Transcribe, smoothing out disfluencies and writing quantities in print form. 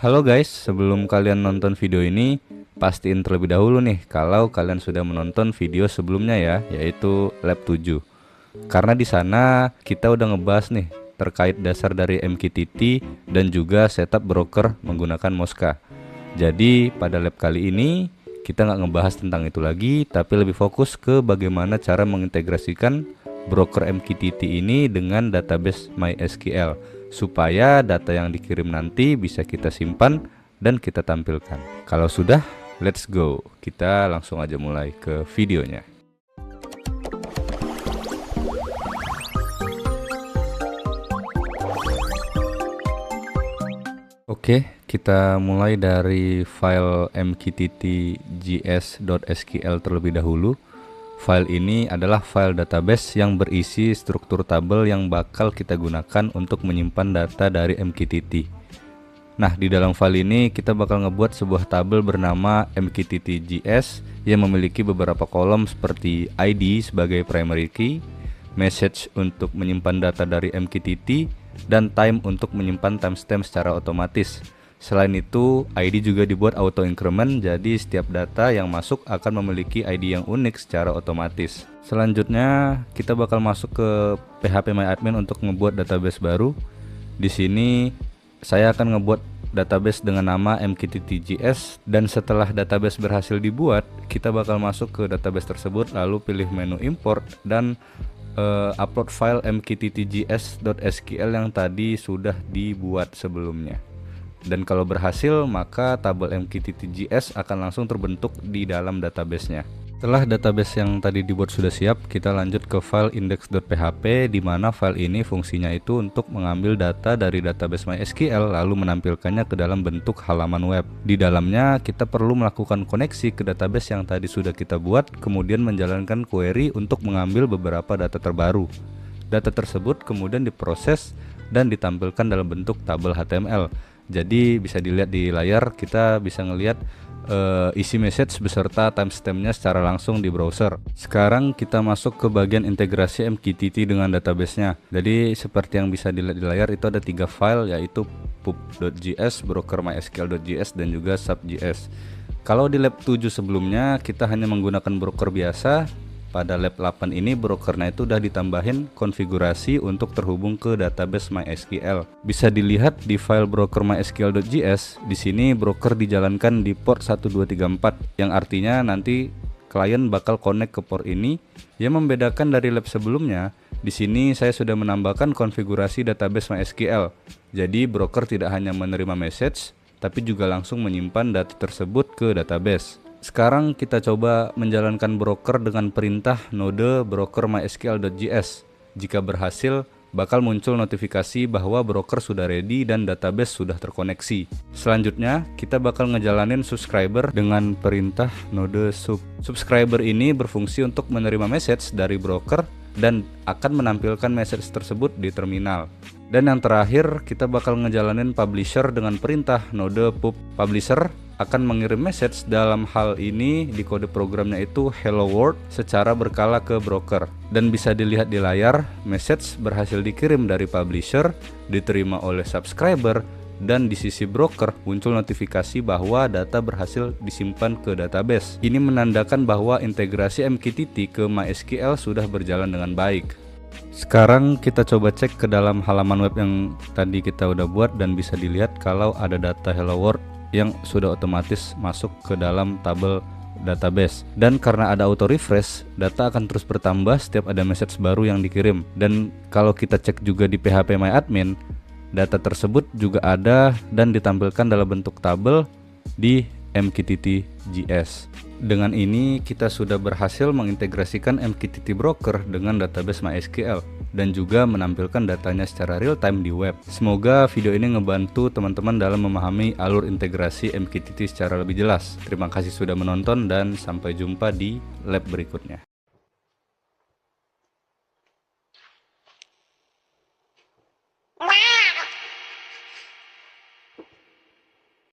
Halo guys, sebelum kalian nonton video ini, pastiin terlebih dahulu nih kalau kalian sudah menonton video sebelumnya ya, yaitu lab 7. Karena di sana kita udah ngebahas nih terkait dasar dari MQTT dan juga setup broker menggunakan Mosca. Jadi pada lab kali ini kita nggak ngebahas tentang itu lagi, tapi lebih fokus ke bagaimana cara mengintegrasikan broker MQTT ini dengan database MySQL supaya data yang dikirim nanti bisa kita simpan dan kita tampilkan. Kalau sudah, let's go. Kita langsung aja mulai ke videonya. Oke, kita mulai dari file mqtt.js.sql terlebih dahulu. File ini adalah file database yang berisi struktur tabel yang bakal kita gunakan untuk menyimpan data dari MQTT. Nah, di dalam file ini kita bakal ngebuat sebuah tabel bernama mqtt.js yang memiliki beberapa kolom seperti ID sebagai primary key, message untuk menyimpan data dari MQTT, dan time untuk menyimpan timestamp secara otomatis. Selain itu, ID juga dibuat auto increment, jadi setiap data yang masuk akan memiliki ID yang unik secara otomatis. Selanjutnya, kita bakal masuk ke phpMyAdmin untuk ngebuat database baru. Di sini saya akan ngebuat database dengan nama mqtt.js, dan setelah database berhasil dibuat, kita bakal masuk ke database tersebut, lalu pilih menu import dan upload file mqtt.js.sql yang tadi sudah dibuat sebelumnya. Dan kalau berhasil, maka tabel mqtt.js akan langsung terbentuk di dalam databasenya. Setelah database yang tadi dibuat sudah siap, kita lanjut ke file index.php, di mana file ini fungsinya itu untuk mengambil data dari database MySQL lalu menampilkannya ke dalam bentuk halaman web. Di dalamnya kita perlu melakukan koneksi ke database yang tadi sudah kita buat, kemudian menjalankan query untuk mengambil beberapa data terbaru. Data tersebut kemudian diproses dan ditampilkan dalam bentuk tabel HTML. Jadi bisa dilihat di layar, kita bisa ngelihat isi message beserta timestampnya secara langsung di browser. Sekarang kita masuk ke bagian integrasi MQTT dengan databasenya. Jadi seperti yang bisa dilihat di layar, itu ada 3 file, yaitu pub.js, broker mysql.js, dan juga sub.js. Kalau di lab 7 sebelumnya kita hanya menggunakan broker biasa, pada lab 8 ini brokernya itu udah ditambahin konfigurasi untuk terhubung ke database MySQL. Bisa dilihat di file broker mysql.js. Di sini broker dijalankan di port 1234, yang artinya nanti klien bakal connect ke port ini. Yang membedakan dari lab sebelumnya, di sini saya sudah menambahkan konfigurasi database MySQL. Jadi broker tidak hanya menerima message, tapi juga langsung menyimpan data tersebut ke database. Sekarang kita coba menjalankan broker dengan perintah node broker mysql.js. Jika berhasil, bakal muncul notifikasi bahwa broker sudah ready dan database sudah terkoneksi. Selanjutnya, kita bakal ngejalanin subscriber dengan perintah node sub. Subscriber ini berfungsi untuk menerima message dari broker dan akan menampilkan message tersebut di terminal. Dan yang terakhir, kita bakal ngejalanin publisher dengan perintah node pub. Publisher akan mengirim message, dalam hal ini di kode programnya itu hello world, secara berkala ke broker. Dan bisa dilihat di layar, message berhasil dikirim dari publisher, diterima oleh subscriber, dan di sisi broker muncul notifikasi bahwa data berhasil disimpan ke database. Ini menandakan bahwa integrasi MQTT ke MySQL sudah berjalan dengan baik. Sekarang kita coba cek ke dalam halaman web yang tadi kita udah buat, dan bisa dilihat kalau ada data hello world yang sudah otomatis masuk ke dalam tabel database. Dan karena ada auto refresh, data akan terus bertambah setiap ada message baru yang dikirim. Dan kalau kita cek juga di phpMyAdmin, data tersebut juga ada dan ditampilkan dalam bentuk tabel di mqtt.js. Dengan ini kita sudah berhasil mengintegrasikan MQTT broker dengan database MySQL dan juga menampilkan datanya secara real time di web. Semoga video ini ngebantu teman-teman dalam memahami alur integrasi MQTT secara lebih jelas. Terima kasih sudah menonton dan sampai jumpa di lab berikutnya.